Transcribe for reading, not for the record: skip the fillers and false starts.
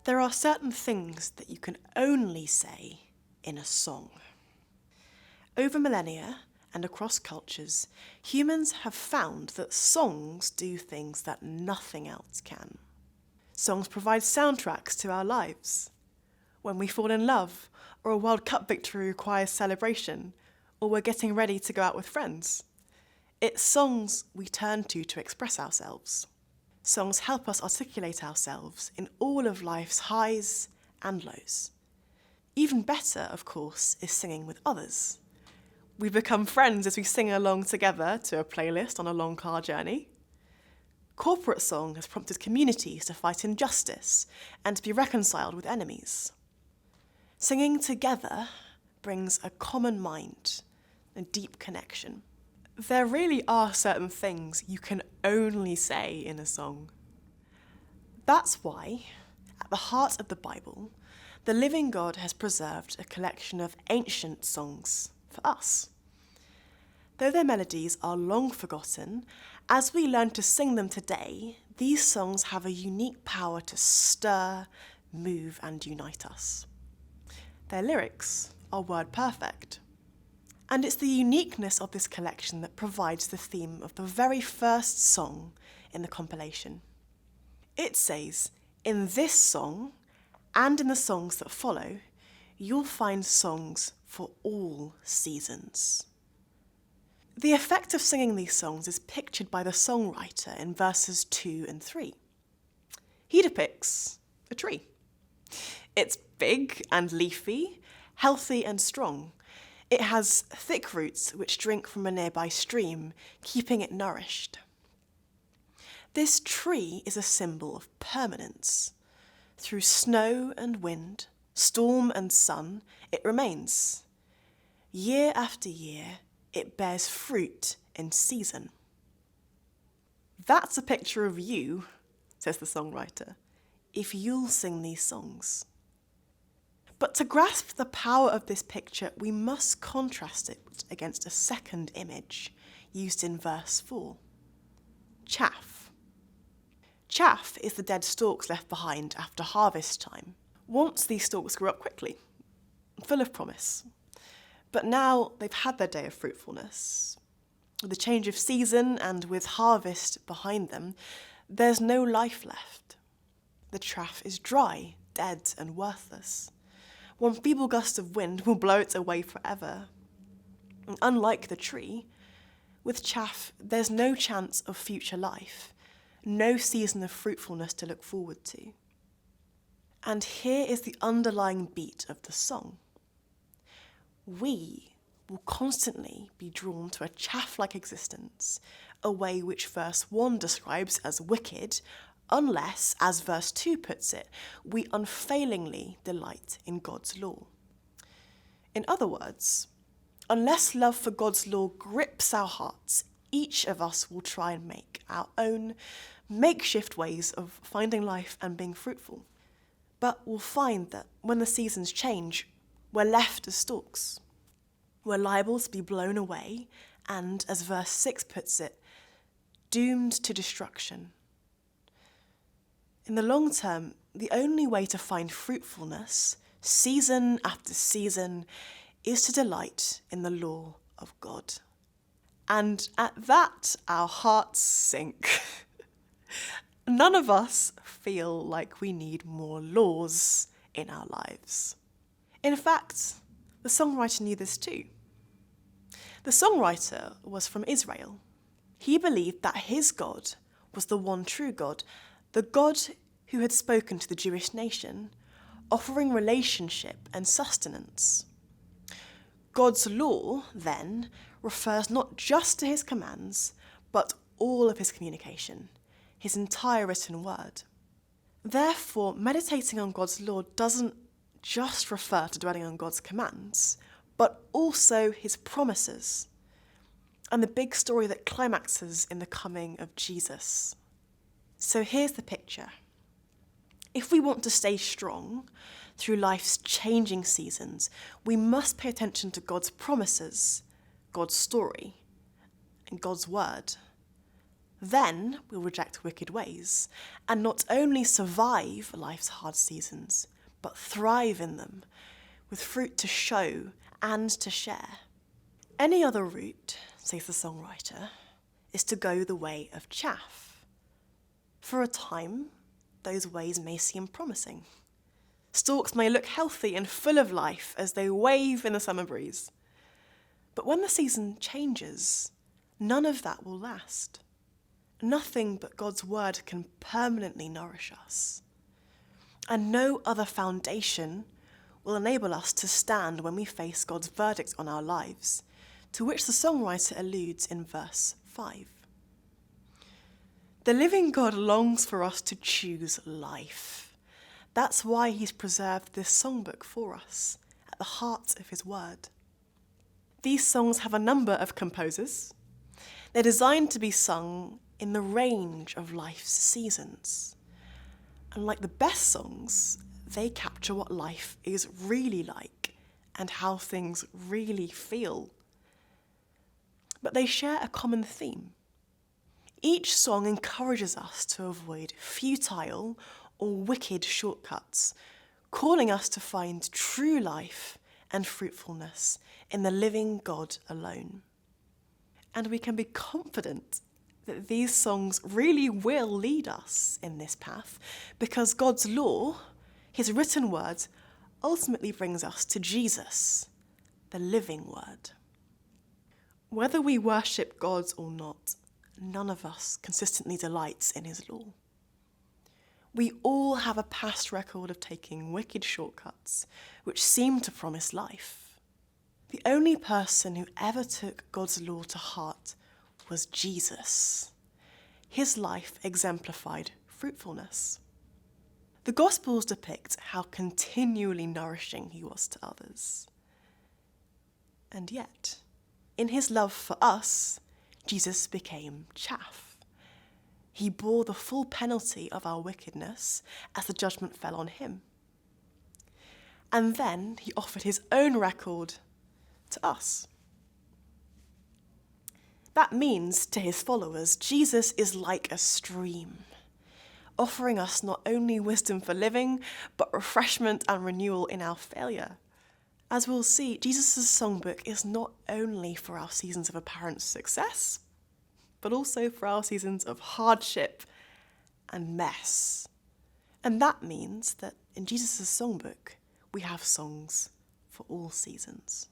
There are certain things that you can only say in a song. Over millennia and across cultures, humans have found that songs do things that nothing else can. Songs provide soundtracks to our lives. When we fall in love, or a World Cup victory requires celebration, or we're getting ready to go out with friends. It's songs we turn to express ourselves. Songs help us articulate ourselves in all of life's highs and lows. Even better, of course, is singing with others. We become friends as we sing along together to a playlist on a long car journey. Corporate song has prompted communities to fight injustice and to be reconciled with enemies. Singing together brings a common mind, a deep connection. There really are certain things you can only say in a song. That's why, at the heart of the Bible, the living God has preserved a collection of ancient songs for us. Though their melodies are long forgotten, as we learn to sing them today, these songs have a unique power to stir, move, and unite us. Their lyrics are word perfect. And it's the uniqueness of this collection that provides the theme of the very first song in the compilation. It says, in this song, and in the songs that follow, you'll find songs for all seasons. The effect of singing these songs is pictured by the songwriter in verses 2 and 3. He depicts a tree. It's big and leafy, healthy and strong. It has thick roots which drink from a nearby stream, keeping it nourished. This tree is a symbol of permanence. Through snow and wind, storm and sun, it remains. Year after year, it bears fruit in season. That's a picture of you, says the songwriter, if you'll sing these songs. But to grasp the power of this picture, we must contrast it against a second image used in verse 4. Chaff. Chaff is the dead stalks left behind after harvest time. Once these stalks grew up quickly, full of promise. But now they've had their day of fruitfulness. With the change of season and with harvest behind them, there's no life left. The chaff is dry, dead, and worthless. One feeble gust of wind will blow it away forever. And unlike the tree, with chaff, there's no chance of future life, no season of fruitfulness to look forward to. And here is the underlying beat of the song. We will constantly be drawn to a chaff-like existence, a way which verse 1 describes as wicked, unless, as verse 2 puts it, we unfailingly delight in God's law. In other words, unless love for God's law grips our hearts, each of us will try and make our own makeshift ways of finding life and being fruitful. But we'll find that when the seasons change, we're left as stalks. We're liable to be blown away and, as verse 6 puts it, doomed to destruction. In the long term, the only way to find fruitfulness, season after season, is to delight in the law of God. And at that, our hearts sink. None of us feel like we need more laws in our lives. In fact, the songwriter knew this too. The songwriter was from Israel. He believed that his God was the one true God, the God who had spoken to the Jewish nation, offering relationship and sustenance. God's law, then, refers not just to his commands, but all of his communication, his entire written word. Therefore, meditating on God's law doesn't just refer to dwelling on God's commands, but also his promises, and the big story that climaxes in the coming of Jesus. So here's the picture. If we want to stay strong through life's changing seasons, we must pay attention to God's promises, God's story, and God's word. Then we'll reject wicked ways and not only survive life's hard seasons, but thrive in them with fruit to show and to share. Any other route, says the songwriter, is to go the way of chaff. For a time, those ways may seem promising. Stalks may look healthy and full of life as they wave in the summer breeze. But when the season changes, none of that will last. Nothing but God's word can permanently nourish us. And no other foundation will enable us to stand when we face God's verdict on our lives, to which the songwriter alludes in verse 5. The living God longs for us to choose life. That's why he's preserved this songbook for us, at the heart of his word. These songs have a number of composers. They're designed to be sung in the range of life's seasons. And like the best songs, they capture what life is really like and how things really feel. But they share a common theme. Each song encourages us to avoid futile or wicked shortcuts, calling us to find true life and fruitfulness in the living God alone. And we can be confident that these songs really will lead us in this path because God's law, his written word, ultimately brings us to Jesus, the living word. Whether we worship God or not, none of us consistently delights in his law. We all have a past record of taking wicked shortcuts which seem to promise life. The only person who ever took God's law to heart was Jesus. His life exemplified fruitfulness. The Gospels depict how continually nourishing he was to others. And yet, in his love for us, Jesus became chaff. He bore the full penalty of our wickedness as the judgment fell on him. And then he offered his own record to us. That means, to his followers, Jesus is like a stream, offering us not only wisdom for living, but refreshment and renewal in our failure. As we'll see, Jesus' songbook is not only for our seasons of apparent success, but also for our seasons of hardship and mess. And that means that in Jesus' songbook, we have songs for all seasons.